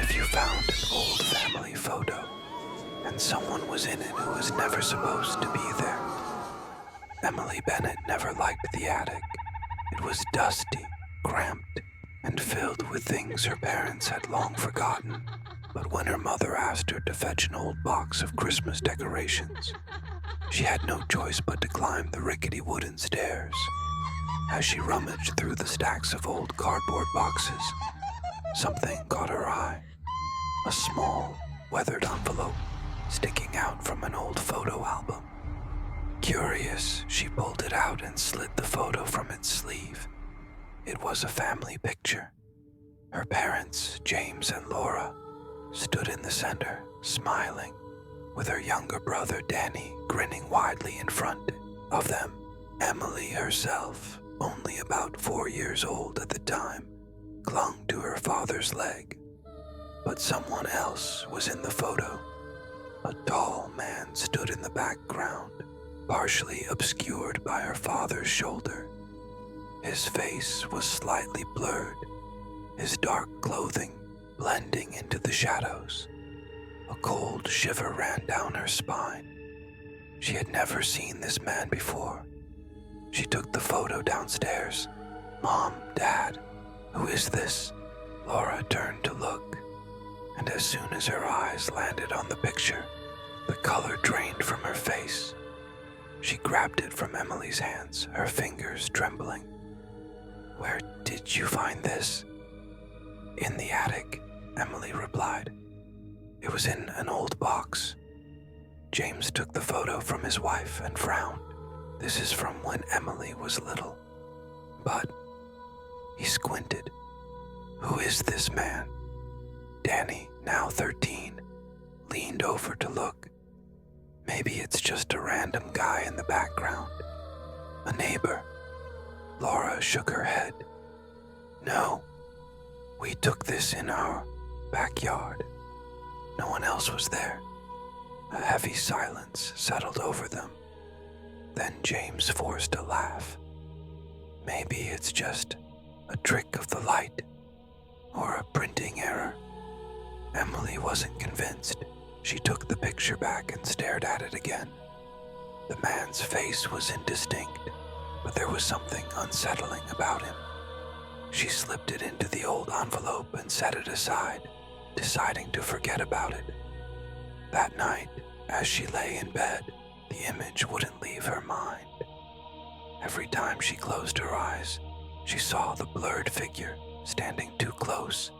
if you found an old family photo and someone was in it who was never supposed to be there? Emily Bennett never liked the attic. It was dusty, cramped, and filled with things her parents had long forgotten. But when her mother asked her to fetch an old box of Christmas decorations, she had no choice but to climb the rickety wooden stairs. As she rummaged through the stacks of old cardboard boxes, something caught her eye. A small, weathered envelope sticking out from an old photo album. Curious, she pulled it out and slid the photo from its sleeve. It was a family picture. Her parents, James and Laura, stood in the center, smiling, with her younger brother Danny grinning widely in front of them. Emily herself, only about 4 years old at the time, clung to her father's leg. But someone else was in the photo. A tall man stood in the background, partially obscured by her father's shoulder. His face was slightly blurred, his dark clothing blending into the shadows. A cold shiver ran down her spine. She had never seen this man before. She took the photo downstairs. "Mom, Dad, who is this?" Laura turned to look, and as soon as her eyes landed on the picture, the color drained from her face. She grabbed it from Emily's hands, her fingers trembling. "Where did you find this?" "In the attic," Emily replied. "It was in an old box." James took the photo from his wife and frowned. This is from when Emily was little. But he squinted. "Who is this man?" Danny, now 13, leaned over to look. "Maybe it's just a random guy in the background. A neighbor." Laura shook her head. "No, we took this in our backyard. No one else was there." A heavy silence settled over them. Then James forced a laugh. "Maybe it's just a trick of the light, or a printing error." Emily wasn't convinced. She took the picture back and stared at it again. The man's face was indistinct, but there was something unsettling about him. She slipped it into the old envelope and set it aside, deciding to forget about it. That night, as she lay in bed, the image wouldn't leave her mind. Every time she closed her eyes, she saw the blurred figure standing too close,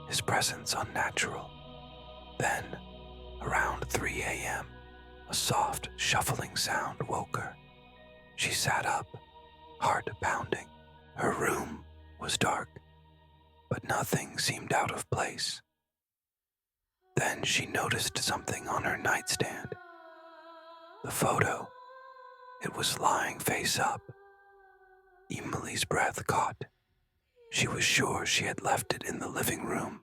his presence unnatural. Then, around 3 a.m., a soft, shuffling sound woke her. She sat up, heart pounding. Her room was dark, but nothing seemed out of place. Then she noticed something on her nightstand. The photo. It was lying face up. Emily's breath caught. She was sure she had left it in the living room.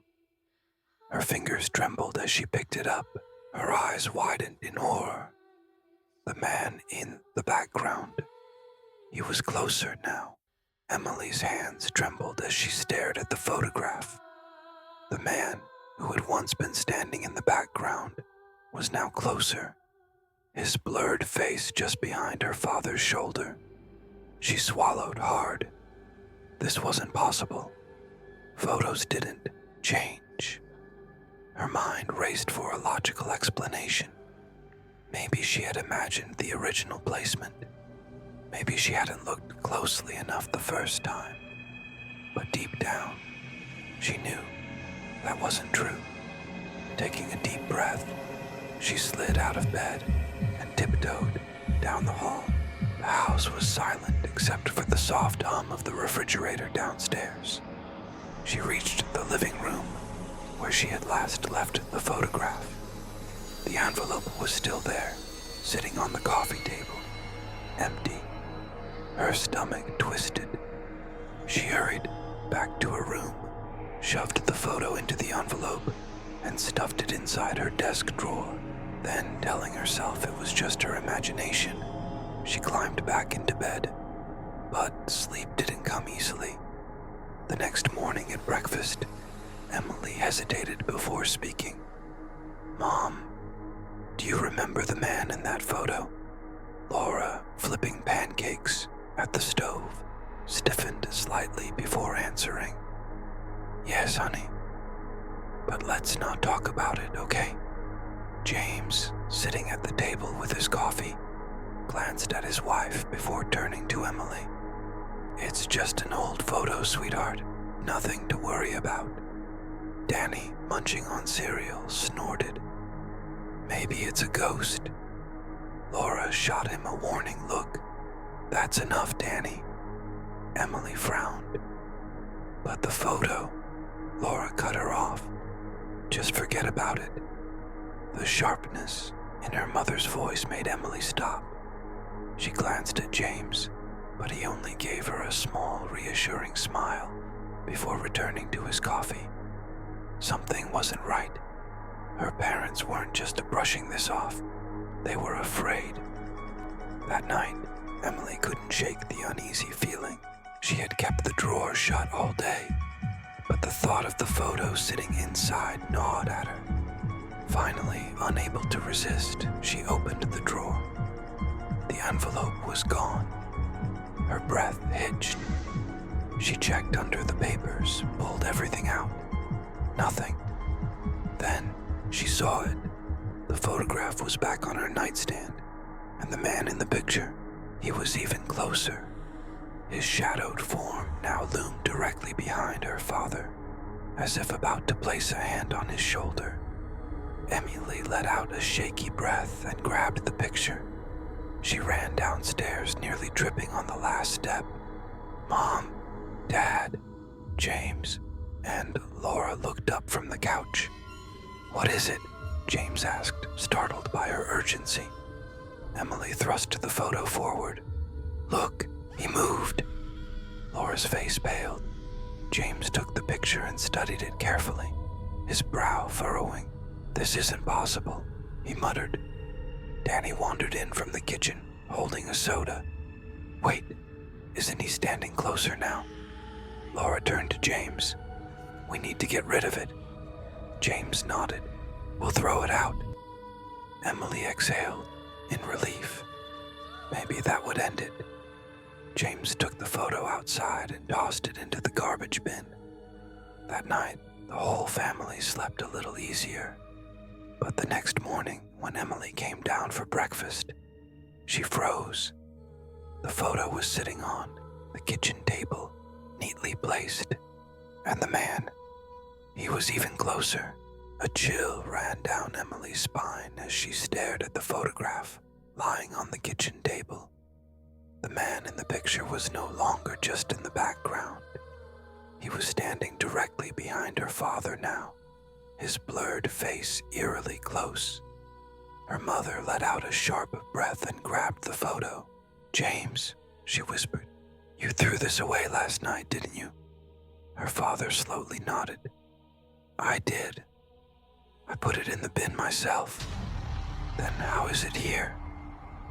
Her fingers trembled as she picked it up. Her eyes widened in horror. The man in the background. He was closer now. Emily's hands trembled as she stared at the photograph. The man, who had once been standing in the background, was now closer, his blurred face just behind her father's shoulder. She swallowed hard. This wasn't possible. Photos didn't change. Her mind raced for a logical explanation. Maybe she had imagined the original placement. Maybe she hadn't looked closely enough the first time. But deep down, she knew that wasn't true. Taking a deep breath, she slid out of bed and tiptoed down the hall. The house was silent except for the soft hum of the refrigerator downstairs. She reached the living room, where she had last left the photograph. The envelope was still there, sitting on the coffee table, empty. Her stomach twisted. She hurried back to her room, shoved the photo into the envelope, and stuffed it inside her desk drawer. Then, telling herself it was just her imagination, she climbed back into bed. But sleep didn't come easily. The next morning at breakfast, Emily hesitated before speaking. "Mom, do you remember the man in that photo?" Laura, flipping pancakes at the stove, stiffened slightly before answering. "Yes, honey. But let's not talk about it, okay?" James, sitting at the table with his coffee, glanced at his wife before turning to Emily. "It's just an old photo, sweetheart. Nothing to worry about." Danny, munching on cereal, snorted. "Maybe it's a ghost." Laura shot him a warning look. "That's enough, Danny." Emily frowned. "But the photo," Laura cut her off. "Just forget about it." The sharpness in her mother's voice made Emily stop. She glanced at James, but he only gave her a small, reassuring smile before returning to his coffee. Something wasn't right. Her parents weren't just brushing this off. They were afraid. That night, Emily couldn't shake the uneasy feeling. She had kept the drawer shut all day, but the thought of the photo sitting inside gnawed at her. Finally, unable to resist, she opened the drawer. The envelope was gone. Her breath hitched. She checked under the papers, pulled everything out. Nothing. Then she saw it. The photograph was back on her nightstand, and the man in the picture, he was even closer. His shadowed form now loomed directly behind her father, as if about to place a hand on his shoulder. Emily let out a shaky breath and grabbed the picture. She ran downstairs, nearly tripping on the last step. "Mom, Dad, James," and Laura looked up from the couch. "What is it?" James asked, startled by her urgency. Emily thrust the photo forward. "Look, he moved." Laura's face paled. James took the picture and studied it carefully, his brow furrowing. "This isn't possible," he muttered. Danny wandered in from the kitchen, holding a soda. "Wait, isn't he standing closer now?" Laura turned to James. "We need to get rid of it." James nodded. "We'll throw it out." Emily exhaled in relief. Maybe that would end it. James took the photo outside and tossed it into the garbage bin. That night, the whole family slept a little easier. But the next morning, when Emily came down for breakfast, she froze. The photo was sitting on the kitchen table, neatly placed. And the man, he was even closer. A chill ran down Emily's spine as she stared at the photograph lying on the kitchen table. The man in the picture was no longer just in the background. He was standing directly behind her father now, his blurred face eerily close. Her mother let out a sharp breath and grabbed the photo. "James," she whispered, "you threw this away last night, didn't you?" Her father slowly nodded. "I did. I put it in the bin myself." "Then how is it here?"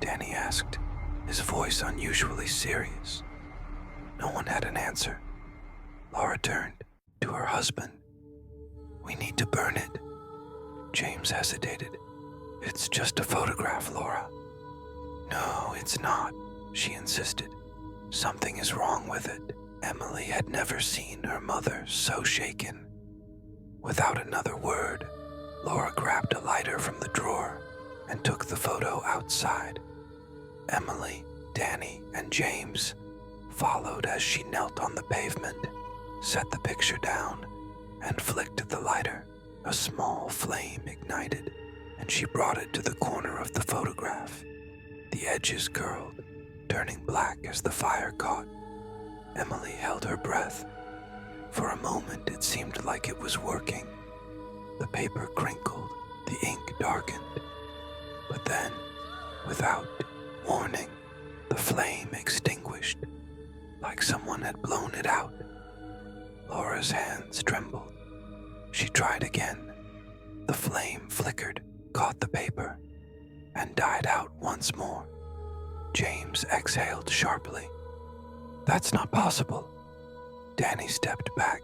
Danny asked, his voice unusually serious. No one had an answer. Laura turned to her husband. "We need to burn it." James hesitated. "It's just a photograph, Laura." "No, it's not," she insisted. "Something is wrong with it." Emily had never seen her mother so shaken. Without another word, Laura grabbed a lighter from the drawer and took the photo outside. Emily, Danny, and James followed as she knelt on the pavement, set the picture down, and flicked the lighter. A small flame ignited, and she brought it to the corner of the photograph. The edges curled, turning black as the fire caught. Emily held her breath. For a moment, it seemed like it was working. The paper crinkled, the ink darkened. But then, without warning, the flame extinguished, like someone had blown it out. Laura's hands trembled. She tried again. The flame flickered, caught the paper, and died out once more. James exhaled sharply. "That's not possible." Danny stepped back.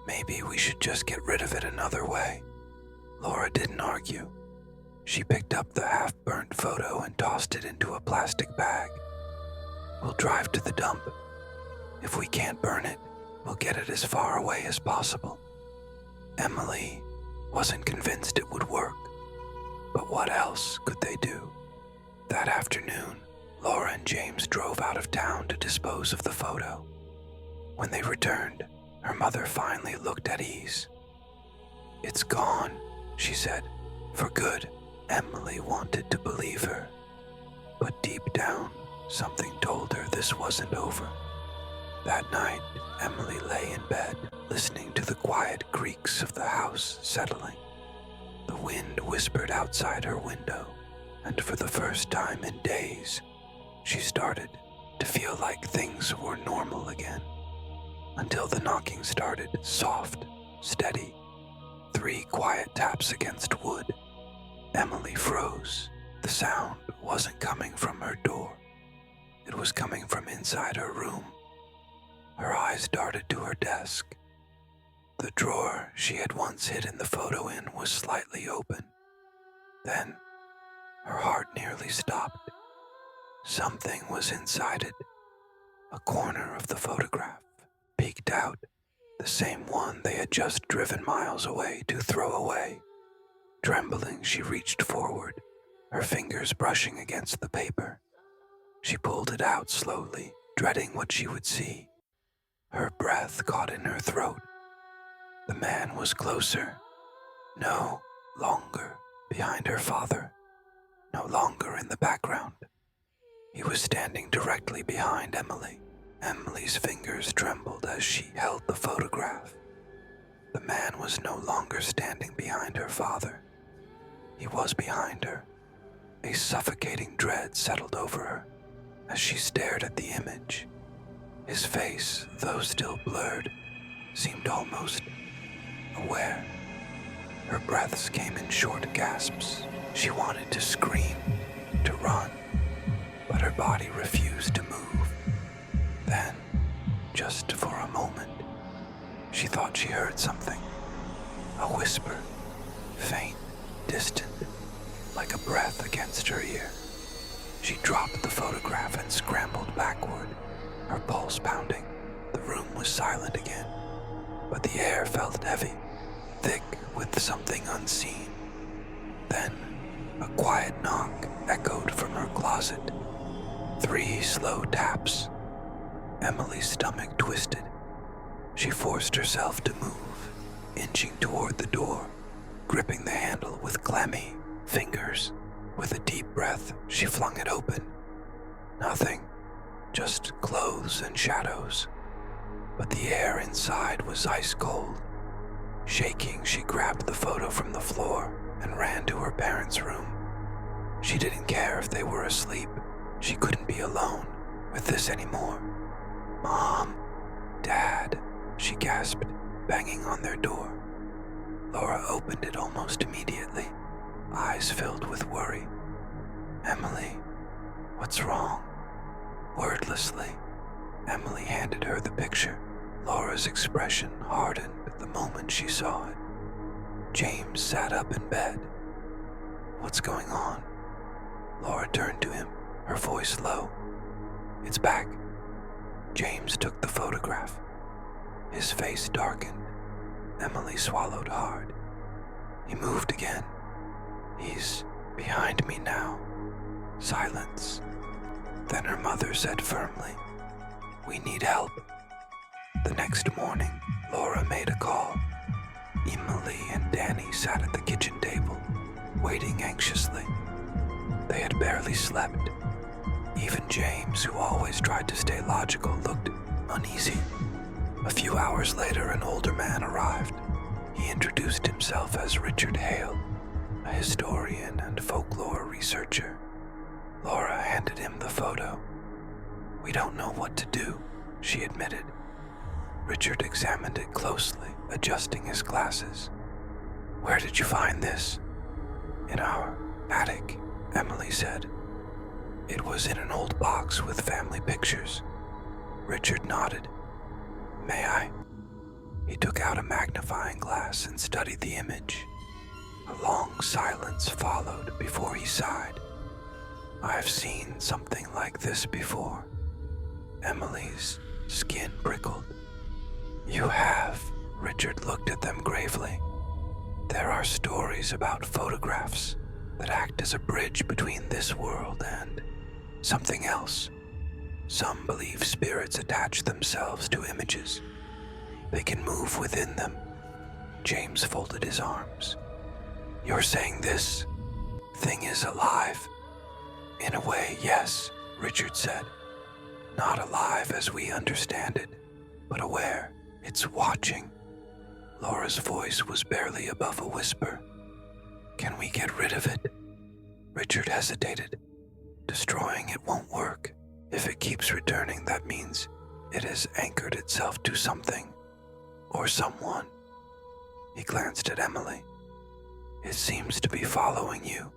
Maybe we should just get rid of it another way. Laura didn't argue. She picked up the half-burnt photo and tossed it into a plastic bag. We'll drive to the dump. If we can't burn it, we'll get it as far away as possible. Emily wasn't convinced it would work, but what else could they do? That afternoon, Laura and James drove out of town to dispose of the photo. When they returned, her mother finally looked at ease. "It's gone," she said, "for good." Emily wanted to believe her, but deep down, something told her this wasn't over. That night, Emily lay in bed, listening to the quiet creaks of the house settling. The wind whispered outside her window, and for the first time in days, she started to feel like things were normal again. Until the knocking started, soft, steady, 3 quiet taps against wood. Emily froze. The sound wasn't coming from her door. It was coming from inside her room. Her eyes darted to her desk. The drawer she had once hidden the photo in was slightly open. Then, her heart nearly stopped. Something was inside it. A corner of the photograph peeked out, the same one they had just driven miles away to throw away. Trembling, she reached forward, her fingers brushing against the paper. She pulled it out slowly, dreading what she would see. Her breath caught in her throat. The man was closer, no longer behind her father, no longer in the background. He was standing directly behind Emily. Emily's fingers trembled as she held the photograph. The man was no longer standing behind her father. He was behind her. A suffocating dread settled over her as she stared at the image. His face, though still blurred, seemed almost aware. Her breaths came in short gasps. She wanted to scream, to run, but her body refused to move. Then, just for a moment, she thought she heard something. A whisper, faint, distant, like a breath against her ear. She dropped the photograph and scrambled backward, her pulse pounding. The room was silent again, but the air felt heavy, thick with something unseen. Then, a quiet knock echoed from her closet. 3 slow taps. Emily's stomach twisted. She forced herself to move, inching toward the door, gripping the handle with clammy fingers. With a deep breath, she flung it open. Nothing, just clothes and shadows. But the air inside was ice cold. Shaking, she grabbed the photo from the floor and ran to her parents' room. She didn't care if they were asleep. She couldn't be alone with this anymore. "Mom, Dad," she gasped, banging on their door. Laura opened it almost immediately, eyes filled with worry. "Emily, what's wrong?" Wordlessly, Emily handed her the picture. Laura's expression hardened the moment she saw it. James sat up in bed. "What's going on?" Laura turned to him, her voice low. "It's back." James took the photograph. His face darkened. Emily swallowed hard. He moved again. "He's behind me now." Silence. Then her mother said firmly, "We need help." The next morning, Laura made a call. Emily and Danny sat at the kitchen table, waiting anxiously. They had barely slept. Even James, who always tried to stay logical, looked uneasy. A few hours later, an older man arrived. He introduced himself as Richard Hale, a historian and folklore researcher. Laura handed him the photo. "We don't know what to do," she admitted. Richard examined it closely, adjusting his glasses. "Where did you find this?" "In our attic," Emily said. "It was in an old box with family pictures." Richard nodded. "May I?" He took out a magnifying glass and studied the image. A long silence followed before he sighed. "I've seen something like this before." Emily's skin prickled. "You have?" Richard looked at them gravely. "There are stories about photographs that act as a bridge between this world and something else. Some believe spirits attach themselves to images. They can move within them." James folded his arms. "You're saying this thing is alive?" "In a way, yes," Richard said. "Not alive as we understand it, but aware. It's watching." Laura's voice was barely above a whisper. "Can we get rid of it?" Richard hesitated. "Destroying it won't work. If it keeps returning, that means it has anchored itself to something or someone." He glanced at Emily. "It seems to be following you."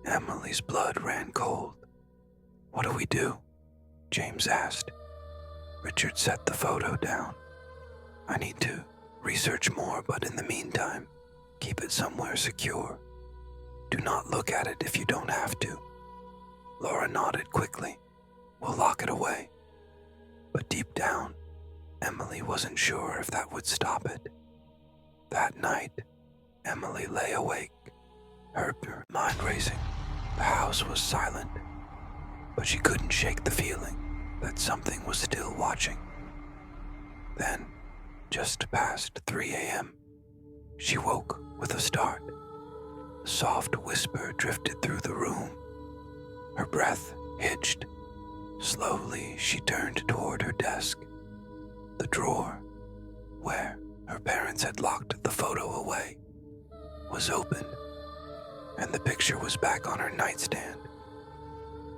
Emily's blood ran cold. "What do we do?" James asked. Richard set the photo down. "I need to research more, but in the meantime, keep it somewhere secure. Do not look at it if you don't have to." Laura nodded quickly. "We'll lock it away." But deep down, Emily wasn't sure if that would stop it. That night, Emily lay awake, her mind racing. The house was silent, but she couldn't shake the feeling that something was still watching. Then, just past 3 a.m., she woke with a start. A soft whisper drifted through the room. Her breath hitched. Slowly, she turned toward her desk. The drawer, where her parents had locked the photo away, was open, and the picture was back on her nightstand.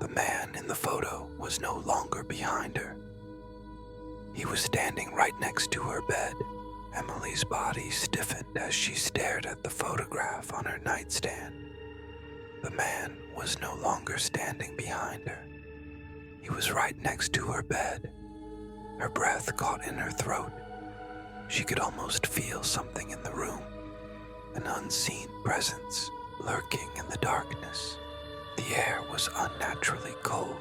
The man in the photo was no longer behind her. He was standing right next to her bed. Emily's body stiffened as she stared at the photograph on her nightstand. The man was no longer standing behind her. He was right next to her bed. Her breath caught in her throat. She could almost feel something in the room, an unseen presence lurking in the darkness. The air was unnaturally cold.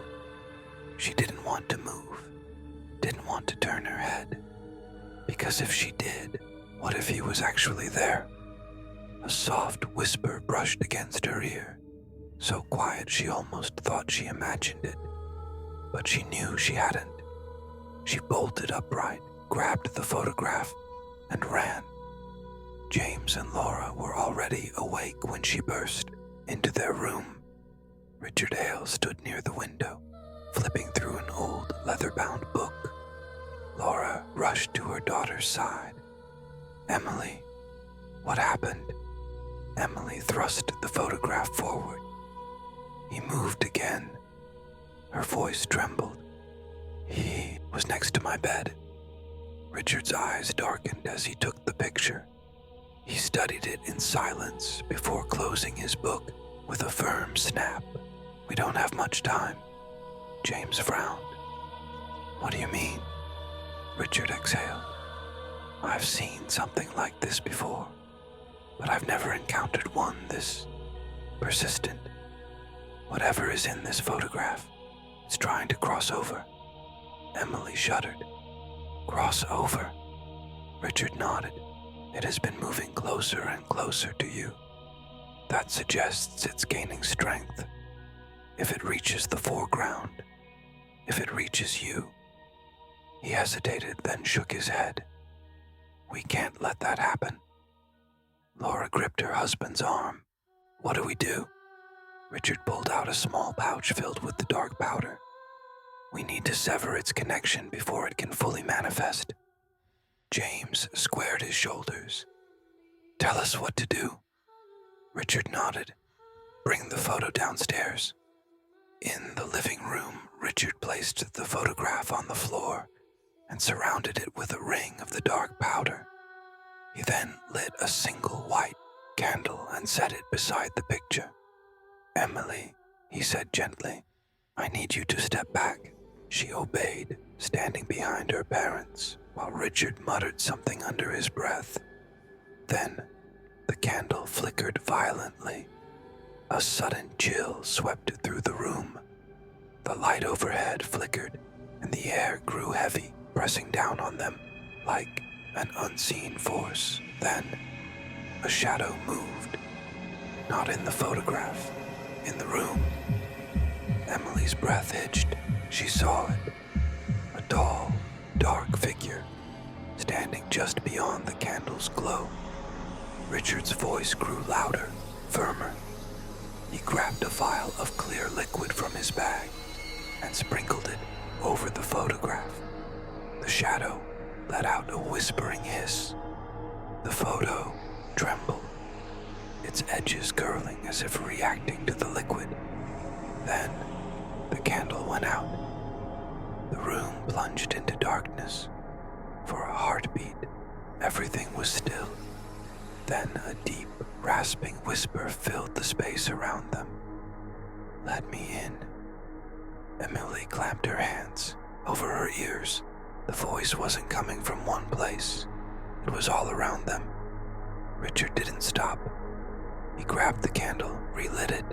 She didn't want to move, didn't want to turn her head. Because if she did, what if he was actually there? A soft whisper brushed against her ear, so quiet she almost thought she imagined it. But she knew she hadn't. She bolted upright, grabbed the photograph, and ran. James and Laura were already awake when she burst into their room. Richard Hale stood near the window, flipping through an old leather-bound book. Laura rushed to her daughter's side. "Emily, what happened?" Emily thrust the photograph forward. "He moved again." Her voice trembled. "He was next to my bed." Richard's eyes darkened as he took the picture. He studied it in silence before closing his book with a firm snap. "We don't have much time." James frowned. "What do you mean?" Richard exhaled. "I've seen something like this before, but I've never encountered one this persistent. Whatever is in this photograph, it's trying to cross over." Emily shuddered. "Cross over?" Richard nodded. "It has been moving closer and closer to you. That suggests it's gaining strength. If it reaches the foreground, if it reaches you." He hesitated, then shook his head. "We can't let that happen." Laura gripped her husband's arm. "What do we do?" Richard pulled out a small pouch filled with the dark powder. "We need to sever its connection before it can fully manifest." James squared his shoulders. "Tell us what to do." Richard nodded. "Bring the photo downstairs." In the living room, Richard placed the photograph on the floor and surrounded it with a ring of the dark powder. He then lit a single white candle and set it beside the picture. "Emily," he said gently, "I need you to step back." She obeyed, standing behind her parents, while Richard muttered something under his breath. Then, the candle flickered violently. A sudden chill swept through the room. The light overhead flickered, and the air grew heavy, pressing down on them like an unseen force. Then, a shadow moved. Not in the photograph, in the room. Emily's breath hitched. She saw it. A tall, dark figure, standing just beyond the candle's glow. Richard's voice grew louder, firmer. He grabbed a vial of clear liquid from his bag and sprinkled it over the photograph. The shadow let out a whispering hiss. The photo trembled, its edges curling as if reacting to the liquid. Then, the candle went out. The room plunged into darkness. For a heartbeat, everything was still. Then a deep, rasping whisper filled the space around them. "Let me in." Emily clamped her hands over her ears. The voice wasn't coming from one place. It was all around them. Richard didn't stop. He grabbed the candle, relit it,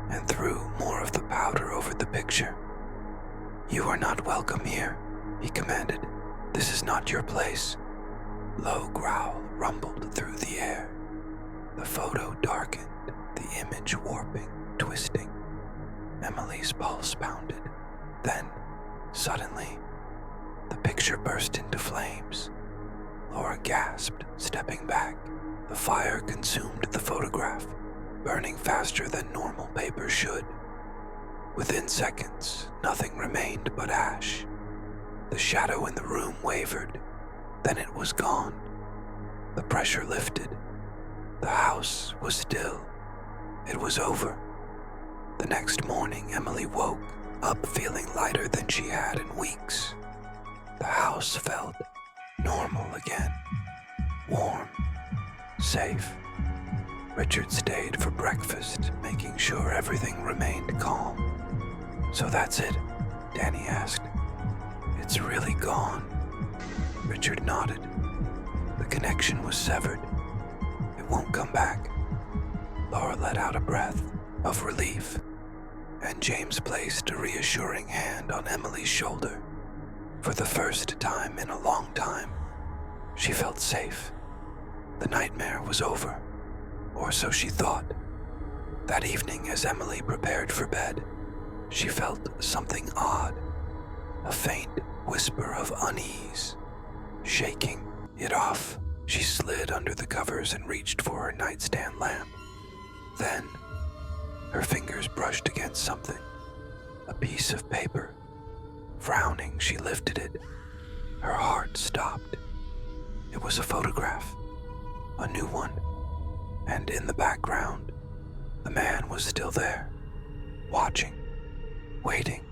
and threw more of the powder over the picture. "You are not welcome here," he commanded. "This is not your place." Low growl rumbled through the air. The photo darkened, the image warping, twisting. Emily's pulse pounded. Then, suddenly, the picture burst into flames. Laura gasped, stepping back. The fire consumed the photograph, burning faster than normal paper should. Within seconds, nothing remained but ash. The shadow in the room wavered. Then it was gone. The pressure lifted. The house was still. It was over. The next morning, Emily woke up feeling lighter than she had in weeks. The house felt normal again. Warm. Safe. Richard stayed for breakfast, making sure everything remained calm. "So that's it?" Danny asked. "It's really gone." Richard nodded. The connection was severed. "It won't come back." Laura let out a breath of relief, and James placed a reassuring hand on Emily's shoulder. For the first time in a long time, she felt safe. The nightmare was over, or so she thought. That evening, as Emily prepared for bed, she felt something odd, a faint whisper of unease. Shaking it off, she slid under the covers and reached for her nightstand lamp. Then, her fingers brushed against something, a piece of paper. Frowning, she lifted it. Her heart stopped. It was a photograph, a new one, and in the background, the man was still there, watching, waiting.